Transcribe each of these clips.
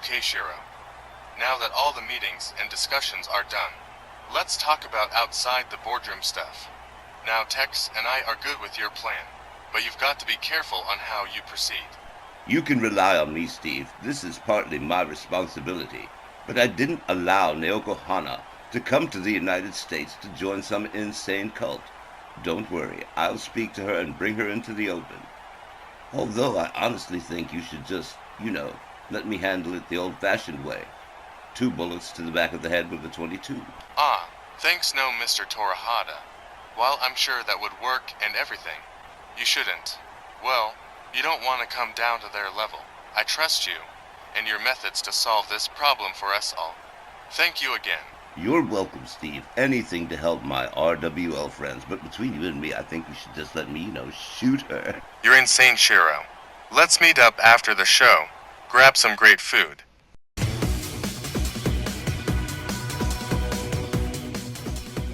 Okay, Shiro. Now that all the meetings and discussions are done, let's talk about outside the boardroom stuff. Now Tex and I are good with your plan, but you've got to be careful on how you proceed. You can rely on me, Steve. This is partly my responsibility. But I didn't allow Naoko Hana to come to the United States to join some insane cult. Don't worry, I'll speak to her and bring her into the open. Although I honestly think you should just, let me handle it the old-fashioned way. 2 bullets to the back of the head with a .22. Ah, thanks no, Mr. Torihata. While I'm sure that would work and everything, you shouldn't. Well, you don't want to come down to their level. I trust you and your methods to solve this problem for us all. Thank you again. You're welcome, Steve. Anything to help my RWL friends. But between you and me, I think you should just let me, shoot her. You're insane, Shiro. Let's meet up after the show. Grab some great food.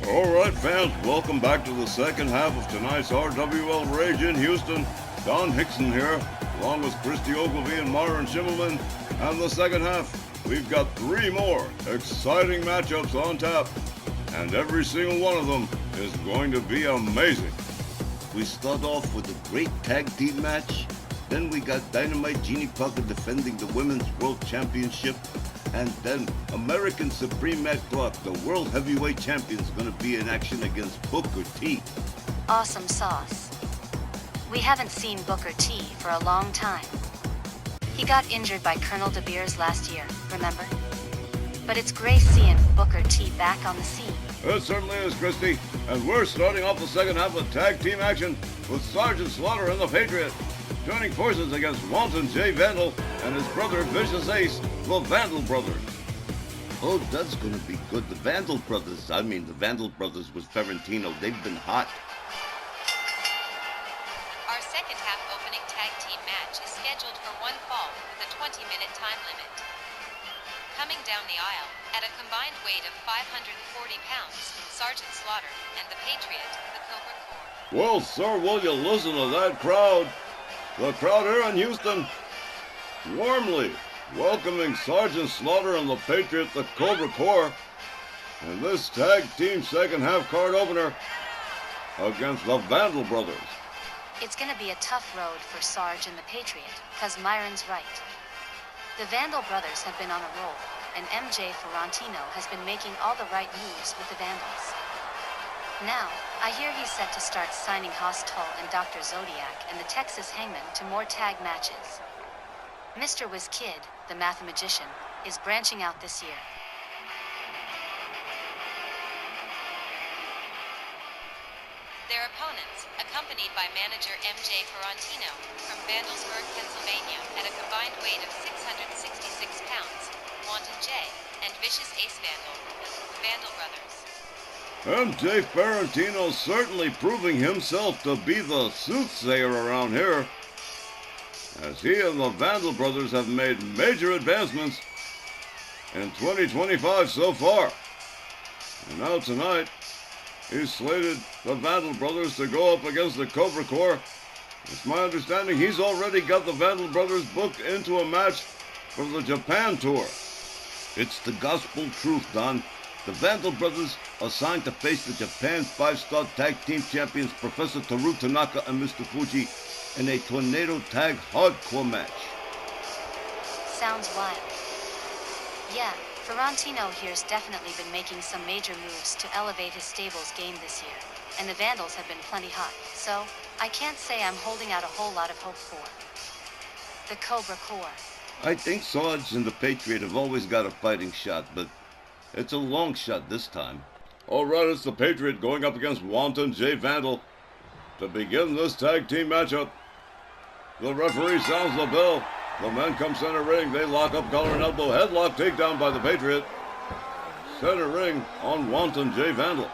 Alright fans, welcome back to the second half of tonight's RWL Rage in Houston. Don Hickson here, along with Christy Ogilvie and Myron Schimmelman. And the second half, we've got 3 more exciting matchups on tap. And every single one of them is going to be amazing. We start off with a great tag team match. Then we got Dynamite Jeannie Parker defending the Women's World Championship. And then American Supreme Matt Clark, the World Heavyweight Champion, is going to be in action against Booker T. Awesome sauce. We haven't seen Booker T for a long time. He got injured by Colonel De Beers last year, remember? But it's great seeing Booker T back on the scene. It certainly is, Christy. And we're starting off the second half of tag team action with Sergeant Slaughter and the Patriot joining forces against Wanton J. Vandal and his brother Vicious Ace, the Vandal Brothers. Oh, that's going to be good. The Vandal Brothers with Ferrantino, they've been hot. Our second half opening tag team match is scheduled for 1 fall with a 20-minute time limit. Coming down the aisle, at a combined weight of 540 pounds, Sergeant Slaughter and the Patriot, the Cobra Corps. Well, sir, will you listen to that crowd? The crowd here in Houston warmly welcoming Sergeant Slaughter and the Patriot, the Cobra Corps, in this tag team second half card opener against the Vandal Brothers. It's gonna be a tough road for Sarge and the Patriot, cause Myron's right. The Vandal Brothers have been on a roll, and MJ Ferrantino has been making all the right moves with the Vandals. Now, I hear he's set to start signing Haas Tull and Dr. Zodiac and the Texas Hangman to more tag matches. Mr. Wiz Kid, the mathematician, is branching out this year. Their opponents, accompanied by manager MJ Ferrantino from Vandalsburg, Pennsylvania, at a combined weight of 666 pounds, Wanton J, and Vicious Ace Vandal, the Vandal Brothers. MJ Ferrantino certainly proving himself to be the soothsayer around here, as he and the Vandal Brothers have made major advancements in 2025 so far. And now tonight, he's slated the Vandal Brothers to go up against the Cobra Corps. It's my understanding he's already got the Vandal Brothers booked into a match for the Japan tour. It's the gospel truth, Don. The Vandal Brothers are signed to face the Japan 5-star tag team champions Professor Toru Tanaka and Mr. Fuji in a tornado tag hardcore match. Sounds wild. Yeah, Ferrantino here's definitely been making some major moves to elevate his stable's game this year, and the Vandals have been plenty hot, so I can't say I'm holding out a whole lot of hope for the Cobra Corps. I think Sarge and the Patriot have always got a fighting shot, but it's a long shot this time. All right, it's the Patriot going up against Wanton J. Vandal to begin this tag team matchup. The referee sounds the bell. The men come center ring. They lock up, collar and elbow. Headlock takedown by the Patriot. Center ring on Wanton J. Vandal.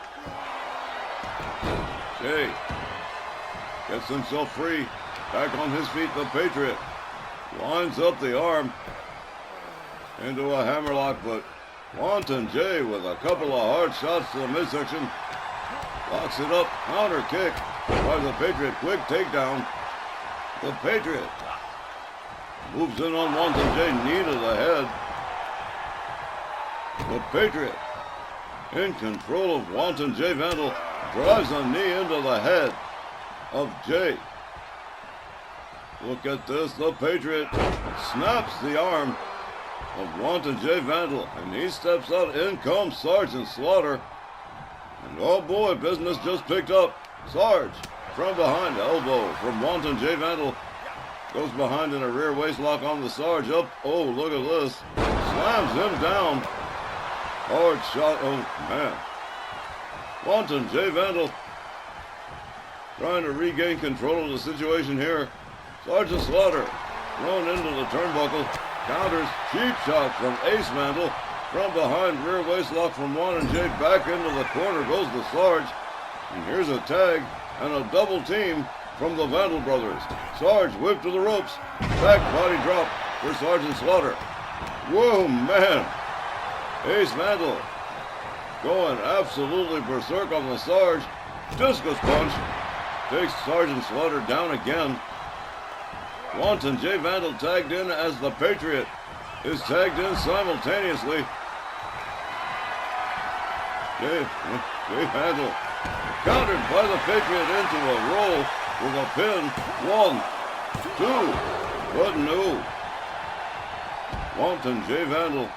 Jay gets himself free. Back on his feet, the Patriot lines up the arm into a hammerlock, but Wanton J with a couple of hard shots to the midsection. Locks it up. Counter kick by the Patriot. Quick takedown. The Patriot moves in on Wanton J. Knee to the head. The Patriot, in control of Wanton J. Vandal, drives a knee into the head of Jay. Look at this. The Patriot snaps the arm of Wanton J. Vandal, and he steps out. In comes Sergeant Slaughter. And oh boy, business just picked up. Sarge from behind, elbow from Wanton J. Vandal. Goes behind in a rear waist lock on the Sarge. Up. Oh, look at this. Slams him down. Hard shot. Oh, man. Wanton J. Vandal trying to regain control of the situation here. Sergeant Slaughter thrown into the turnbuckle. Counters. Cheap shot from Ace Vandal. From behind, rear waist lock from Wanton J. Back into the corner goes the Sarge. And here's a tag and a double team from the Vandal brothers. Sarge whipped to the ropes. Back body drop for Sergeant Slaughter. Whoa, man. Ace Vandal going absolutely berserk on the Sarge. Discus punch. Takes Sergeant Slaughter down again. Wanton J. Vandal tagged in as the Patriot is tagged in simultaneously. J. Vandal countered by the Patriot into a roll with a pin. 1, 2, but no. Wanton J. Vandal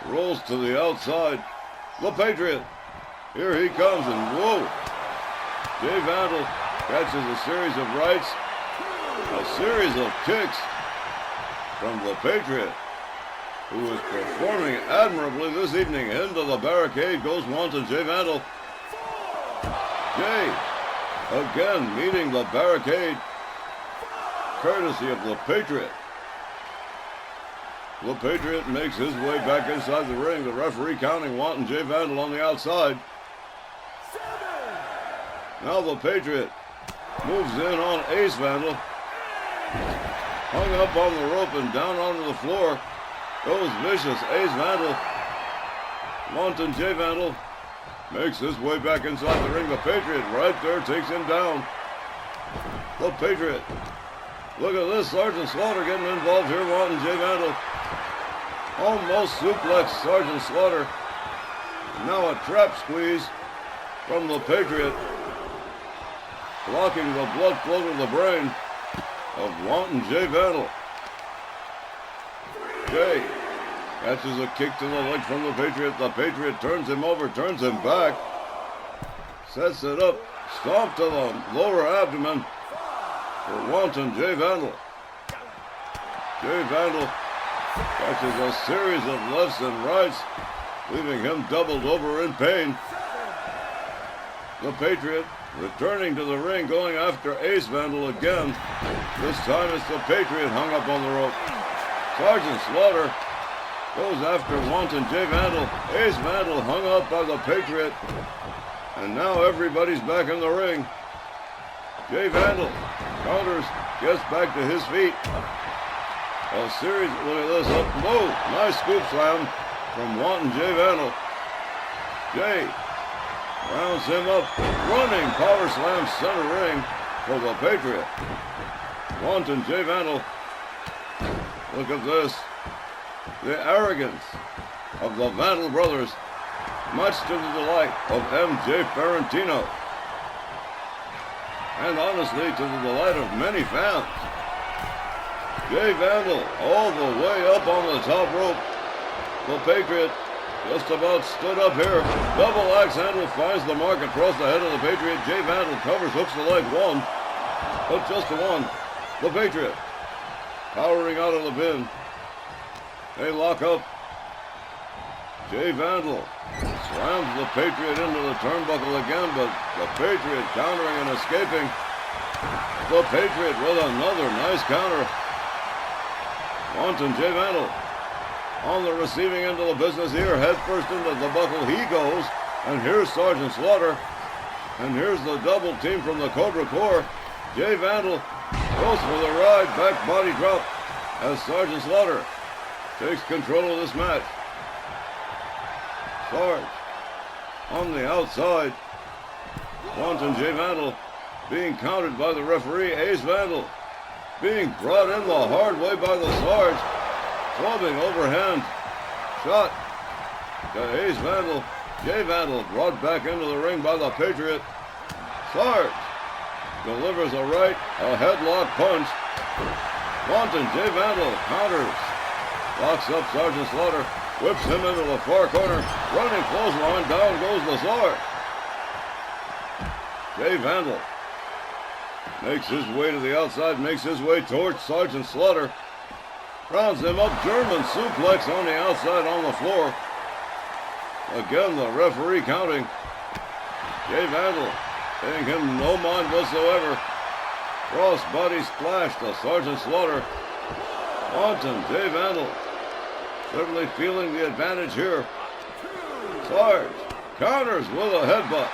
rolls to the outside. The Patriot, here he comes, and whoa. J. Vandal catches a series of rights, a series of kicks from the Patriot, who is performing admirably this evening. Into the barricade goes Wanton J. Vandal. Jay again meeting the barricade, courtesy of the Patriot. The Patriot makes his way back inside the ring. The referee counting Wanton J. Vandal on the outside. Now the Patriot moves in on Ace Vandal. Hung up on the rope and down onto the floor goes vicious Ace Vandal. Wanton J. Vandal makes his way back inside the ring. The Patriot right there takes him down. The Patriot. Look at this. Sergeant Slaughter getting involved here. Wanton J. Vandal almost suplex Sergeant Slaughter. Now a trap squeeze from the Patriot, blocking the blood flow to the brain of Wanton J. Vandal. Jay catches a kick to the leg from the Patriot. The Patriot turns him over, turns him back, sets it up, stomp to the lower abdomen for Wanton J. Vandal. J. Vandal catches a series of lefts and rights, leaving him doubled over in pain. The Patriot returning to the ring, going after Ace Vandal again. This time it's the Patriot hung up on the rope. Sergeant Slaughter goes after Wanton J. Vandal. Ace Vandal hung up by the Patriot. And now everybody's back in the ring. J. Vandal counters, gets back to his feet. A series, look at this, up low. Nice scoop slam from Wanton J. Vandal. Jay rounds him up, running power slam center ring for the Patriot. Wanton J. Vandal, look at this. The arrogance of the Vandal brothers, much to the delight of MJ Ferrantino. And honestly, to the delight of many fans. J. Vandal all the way up on the top rope. The Patriot just about stood up here. Double axe handle finds the mark across the head of the Patriot. J. Vandal covers, hooks the leg. 1, but just the 1. The Patriot powering out of the pin. They lock up. J. Vandal slams the Patriot into the turnbuckle again, but the Patriot countering and escaping. The Patriot with another nice counter. Wanton J. Vandal on the receiving end of the business here. Head first into the buckle. He goes. And here's Sergeant Slaughter. And here's the double team from the Cobra Corps. J. Vandal goes for the ride. Back body drop as Sergeant Slaughter takes control of this match. Sarge on the outside. Wanton J. Vandal being countered by the referee. Ace Vandal being brought in the hard way by the Sarge. Clubbing overhand shot to Ace Vandal. Jay Vandal brought back into the ring by the Patriot. Sarge delivers a right, a headlock punch. Wanton Jay Vandal counters. Locks up Sergeant Slaughter. Whips him into the far corner. Running clothesline. Down goes the Sarge. Jay Vandal makes his way to the outside. Makes his way towards Sergeant Slaughter. Rounds him up. German suplex on the outside on the floor. Again, the referee counting. Jay Vandal paying him no mind whatsoever. Cross body splash to Sergeant Slaughter. Wanton Jay Vandal certainly feeling the advantage here. Sarge counters with a headbutt.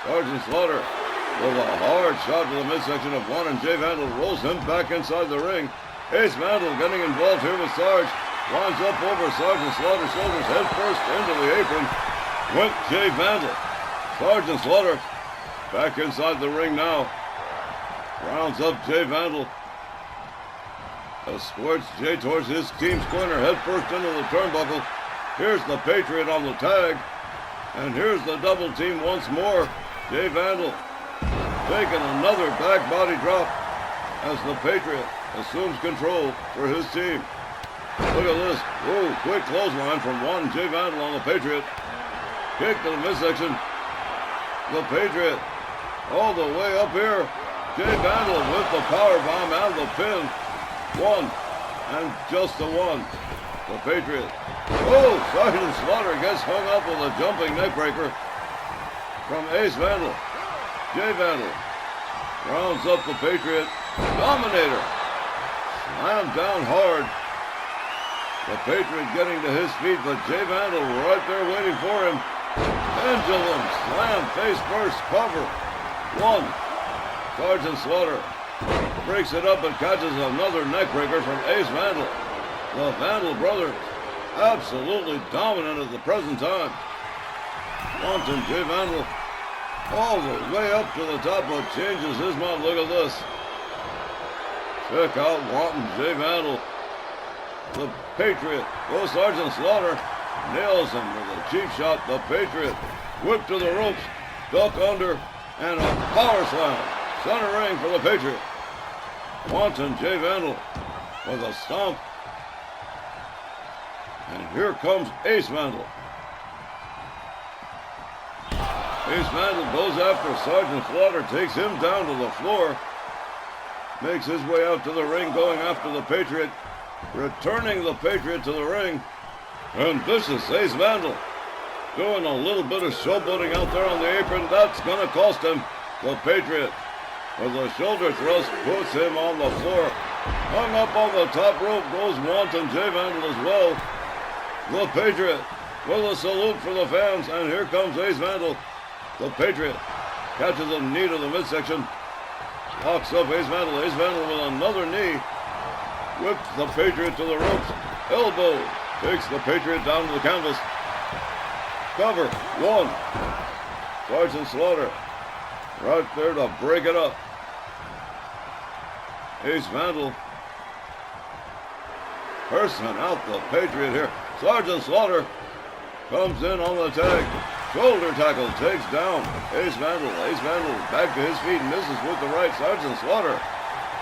Sergeant Slaughter with a hard shot to the midsection of Wanton Jay Vandal rolls him back inside the ring. Ace Vandal getting involved here with Sarge. Winds up over Sergeant Slaughter's shoulders, head first into the apron. Went Jay Vandal. Sergeant Slaughter back inside the ring now. Rounds up Jay Vandal. Escorts Jay towards his team's corner, head first into the turnbuckle. Here's the Patriot on the tag. And here's the double team once more. Jay Vandal taking another back body drop as the Patriot assumes control for his team. Look at this. Whoa, quick clothesline from one Jay Vandal on the Patriot. Kick to the midsection. The Patriot all the way up here. Jay Vandal with the powerbomb and the pin. One, and just the one. The Patriot. Oh, Sergeant Slaughter gets hung up with a jumping neckbreaker from Ace Vandal. Jay Vandal rounds up the Patriot. Dominator. Slammed down hard. The Patriot getting to his feet, but Jay Vandal right there waiting for him. Pendulum slam face first cover. One. Sergeant Slaughter breaks it up and catches another neckbreaker from Ace Vandal. The Vandal brothers absolutely dominant at the present time. Wanton Jay Vandal all the way up to the top, but changes his mind. Look at this. Check out Wanton Jay Vandal. The Patriot goes Sergeant Slaughter. Nails him with a cheap shot. The Patriot whip to the ropes. Duck under and a power slam. Center ring for the Patriot. Wanton Jay Vandal with a stomp. And here comes Ace Vandal. Ace Vandal goes after Sergeant Slaughter, takes him down to the floor. Makes his way out to the ring, going after the Patriot. Returning the Patriot to the ring. And vicious Ace Vandal doing a little bit of showboating out there on the apron. That's going to cost him. The Patriot with a shoulder thrust puts him on the floor. Hung up on the top rope goes Wanton Jay Vandal as well. The Patriot with a salute for the fans. And here comes Ace Vandal. The Patriot catches a knee to the midsection. Locks up Ace Vandal. Ace Vandal with another knee. Whips the Patriot to the ropes. Elbow takes the Patriot down to the canvas. Cover. One. Sergeant Slaughter right there to break it up. Ace Vandal cursing out the Patriot here. Sergeant Slaughter comes in on the tag. Shoulder tackle takes down Ace Vandal. Ace Vandal back to his feet, misses with the right. Sergeant Slaughter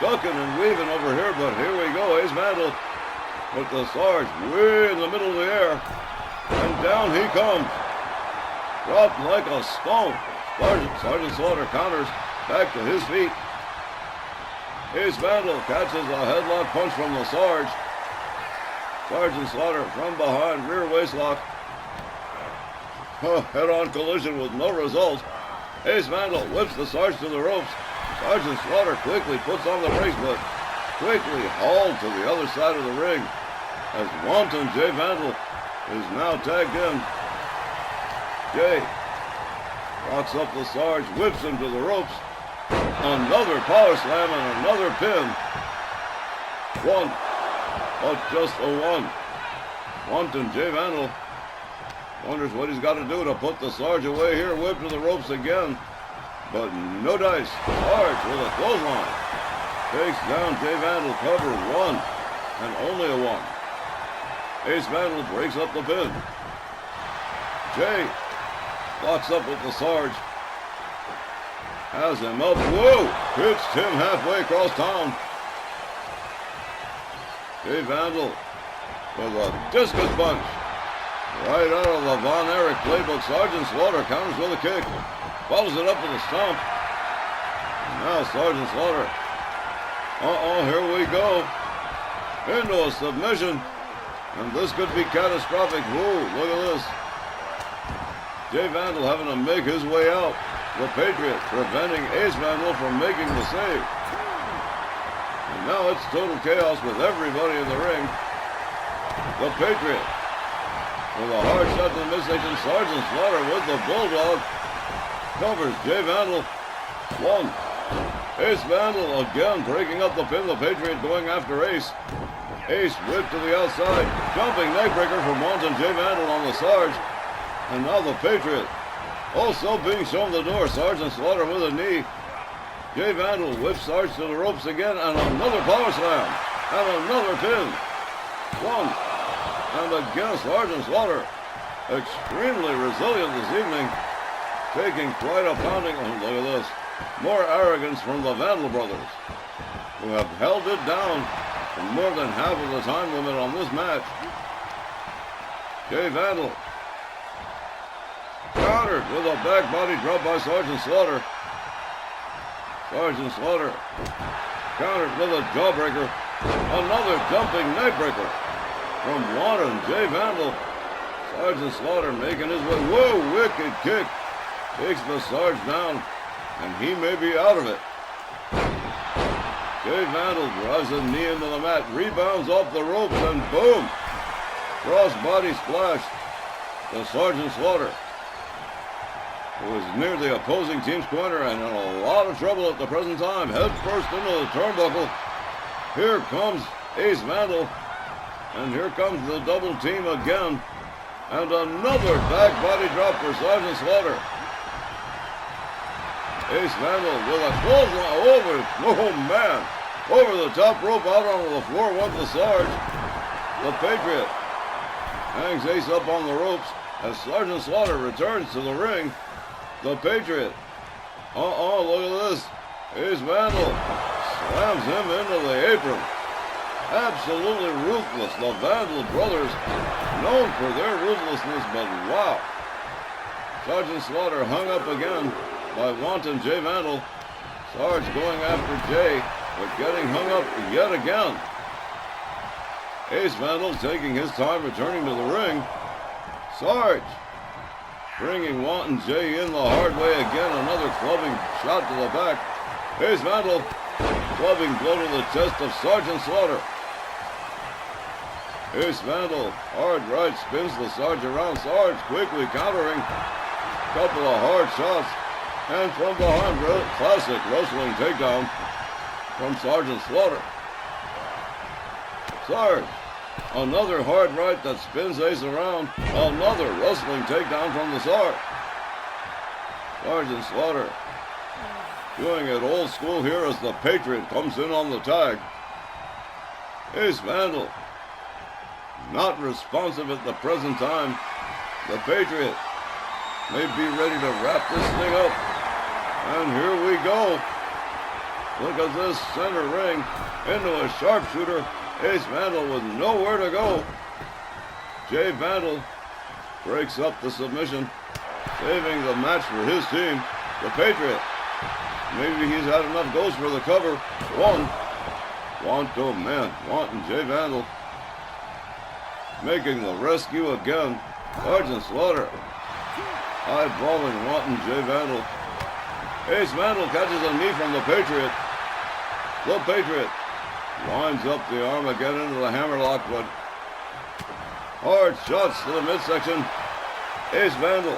ducking and weaving over here, but here we go. Ace Vandal with the Sarge way in the middle of the air. And down he comes. Dropped like a stone. Sergeant Slaughter counters back to his feet. Ace Vandal catches a headlock punch from the Sarge. Sergeant Slaughter from behind, rear waistlock. Head-on collision with no result. Ace Vandal whips the Sarge to the ropes. Sergeant Slaughter quickly puts on the brakes, but quickly hauled to the other side of the ring as Wanton Jay Vandal is now tagged in. Jay locks up the Sarge, whips him to the ropes. Another power slam and another pin. One, but just a one. Wanton Jay Vandal wonders what he's got to do to put the Sarge away here. Whip to the ropes again, but no dice. Sarge with a clothesline takes down Jay Vandal. Cover one, and only a one. Ace Vandal breaks up the pin. Jay locks up with the Sarge. Has him up. Whoa! Pitched him halfway across town. Jay Vandal with a discus punch. Right out of the Von Erich playbook. Sergeant Slaughter counters with a kick. Follows it up with a stomp. And now Sergeant Slaughter. Here we go. Into a submission. And this could be catastrophic. Whoa, look at this. Jay Vandal having to make his way out. The Patriot preventing Ace Vandal from making the save. And now it's total chaos with everybody in the ring. The Patriot with a hard shot to the midsection. Sergeant Slaughter with the Bulldog. Covers Jay Vandal. One. Ace Vandal again breaking up the pin. The Patriot going after Ace. Ace whipped to the outside. Jumping neckbreaker from Wanton Jay Vandal on the Sarge. And now the Patriot also being shown the door. Sergeant Slaughter with a knee. Jay Vandal whips Sarge to the ropes again. And another power slam. And another pin. One. And again Sergeant Slaughter. Extremely resilient this evening. Taking quite a pounding. Oh, look at this. More arrogance from the Vandal brothers, who have held it down for more than half of the time limit on this match. Jay Vandal countered with a back body drop by Sergeant Slaughter. Sergeant Slaughter countered with a jawbreaker. Another jumping neckbreaker from Wanton Jay Vandal. Sergeant Slaughter making his way. Whoa, wicked kick. Takes the Sarge down. And he may be out of it. Jay Vandal drives a knee into the mat, rebounds off the ropes, and boom! Cross-body splash to Sergeant Slaughter, who is near the opposing team's corner and in a lot of trouble at the present time. Head first into the turnbuckle. Here comes Ace Vandal, and here comes the double team again. And another back body drop for Sergeant Slaughter. Ace Vandal with a clothesline over, oh man, over the top rope out onto the floor went the Sarge. The Patriot hangs Ace up on the ropes as Sergeant Slaughter returns to the ring. The Patriot, look at this. Ace Vandal slams him into the apron. Absolutely ruthless. The Vandal brothers, known for their ruthlessness, but wow. Sergeant Slaughter hung up again by Wanton Jay Vandal. Sarge going after Jay, but getting hung up yet again. Ace Vandal taking his time returning to the ring. Sarge bringing Wanton Jay in the hard way again. Another clubbing shot to the back. Ace Vandal clubbing blow to the chest of Sergeant Slaughter. Ace Vandal hard right spins the Sarge around. Sarge quickly countering. Couple of hard shots. And from behind, classic wrestling takedown from Sergeant Slaughter. Sarge, another hard right that spins Ace around. Another wrestling takedown from the Sarge. Sergeant Slaughter doing it old school here as the Patriot comes in on the tag. Ace Vandal not responsive at the present time. The Patriot may be ready to wrap this thing up. And here we go. Look at this center ring into a sharpshooter. Ace Vandal with nowhere to go. Jay Vandal breaks up the submission, saving the match for his team. The Patriot, maybe he's had enough goes for the cover. One. Wanton Jay Vandal making the rescue again. Sergeant Slaughter eyeballing Wanton Jay Vandal. Ace Vandal catches a knee from the Patriot. The Patriot winds up the arm again into the hammerlock, but hard shots to the midsection. Ace Vandal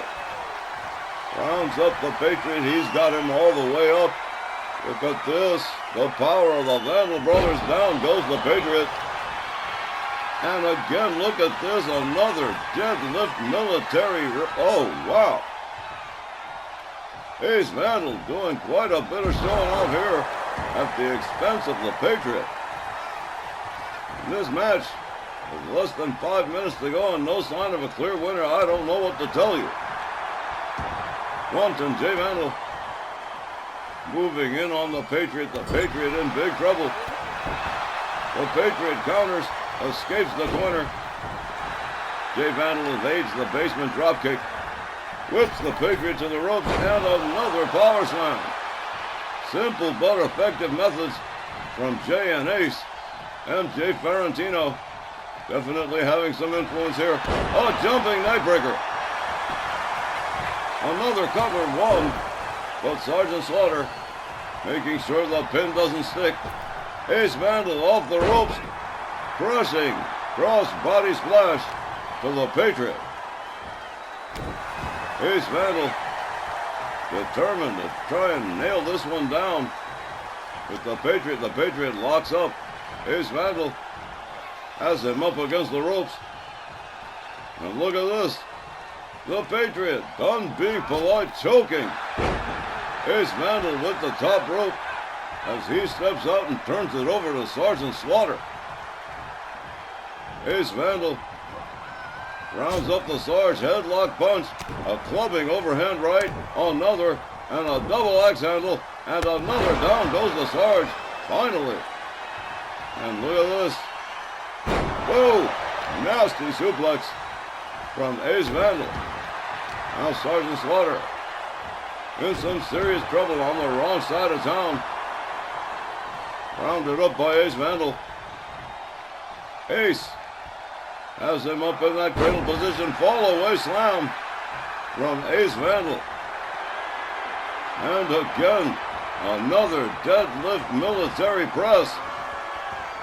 rounds up the Patriot. He's got him all the way up. Look at this. The power of the Vandal brothers. Down goes the Patriot. And again, look at this. Another deadlift military. Oh, wow. Ace Vandal doing quite a bit of showing off here at the expense of the Patriot. In this match With less than 5 minutes to go and no sign of a clear winner, I don't know what to tell you. Wanton J. Vandal moving in on the Patriot. The Patriot in big trouble. The Patriot counters, escapes the corner. J. Vandal evades the basement dropkick. Whips the Patriot to the ropes and another power slam. Simple but effective methods from Jay and Ace. MJ Ferrantino definitely having some influence here. A jumping neckbreaker. Another cover, one, but Sergeant Slaughter making sure the pin doesn't stick. Ace Vandal off the ropes, crushing cross body splash to the Patriot. Ace Vandal determined to try and nail this one down with the Patriot. The Patriot locks up. Ace Vandal has him up against the ropes. And look at this. The Patriot, done being polite, choking. Ace Vandal with the top rope as he steps out and turns it over to Sergeant Slaughter. Ace Vandal rounds up the Sarge, headlock punch, a clubbing overhand right, another, and a double axe handle, and another. Down goes the Sarge, finally. And look at this. Whoa! Nasty suplex from Ace Vandal. Now Sergeant Slaughter in some serious trouble on the wrong side of town. Rounded up by Ace Vandal. Ace has him up in that cradle position. Fall away slam from Ace Vandal. And again, another deadlift military press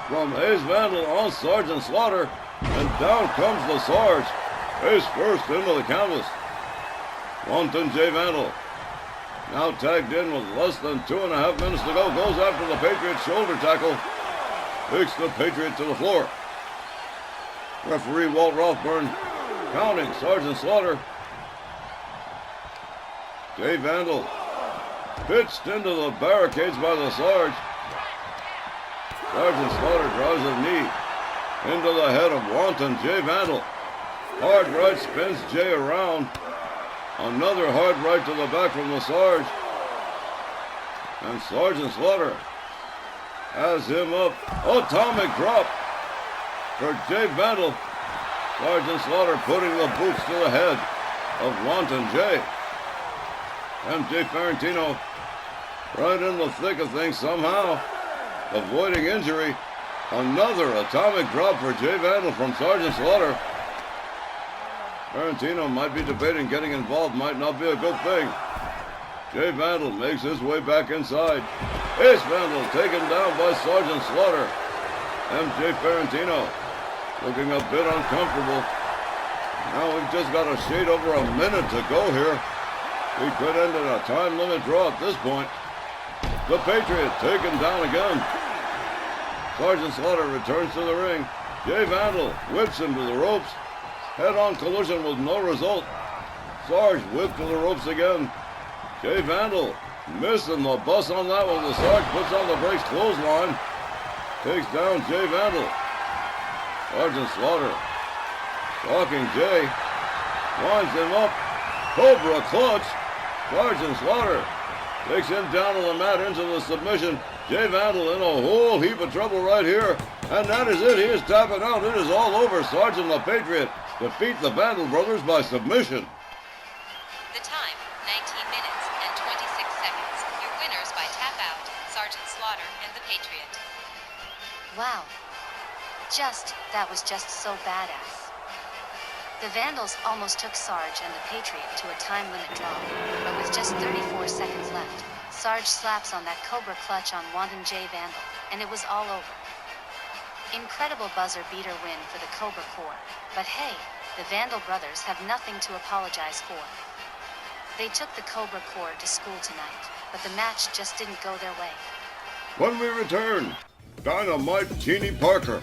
from Ace Vandal on Sergeant Slaughter. And down comes the Sarge. Ace first into the canvas. Wanton J. Vandal, now tagged in with less than 2.5 minutes to go, goes after the Patriot's shoulder tackle. Takes the Patriot to the floor. Referee Walt Rothburn counting Sergeant Slaughter. J. Vandal pitched into the barricades by the Sarge. Sergeant Slaughter draws a knee into the head of Wanton J. Vandal. Hard right spins Jay around. Another hard right to the back from the Sarge. And Sergeant Slaughter has him up. Atomic drop for Jay Vandal. Sergeant Slaughter putting the boots to the head of Wanton Jay. MJ Ferrantino right in the thick of things somehow, avoiding injury. Another atomic drop for Jay Vandal from Sergeant Slaughter. Ferrantino might be debating getting involved, might not be a good thing. Jay Vandal makes his way back inside. Ace Vandal taken down by Sergeant Slaughter. MJ Ferrantino looking a bit uncomfortable. Now we've just got a shade over a minute to go here. We could end in a time limit draw at this point. The Patriot taken down again. Sergeant Slaughter returns to the ring. Jay Vandal whips him to the ropes. Head-on collision with no result. Sarge whipped to the ropes again. Jay Vandal missing the bus on that one. The Sarge puts on the brakes, clothesline. Takes down Jay Vandal. Sergeant Slaughter stalking Jay. Winds him up. Cobra clutch. Sergeant Slaughter takes him down on the mat into the submission. Jay Vandal in a whole heap of trouble right here. And that is it. He is tapping out. It is all over. Sergeant the Patriot defeat the Vandal brothers by submission. The time, 19 minutes and 26 seconds. Your winners by tap out, Sergeant Slaughter and the Patriot. Wow. That was just so badass. The Vandals almost took Sarge and the Patriot to a time limit draw, but with just 34 seconds left, Sarge slaps on that Cobra clutch on Wanton J. Vandal, and it was all over. Incredible buzzer beater win for the Cobra Corps, but hey, the Vandal brothers have nothing to apologize for. They took the Cobra Corps to school tonight, but the match just didn't go their way. When we return, Dynamite Jeannie Parker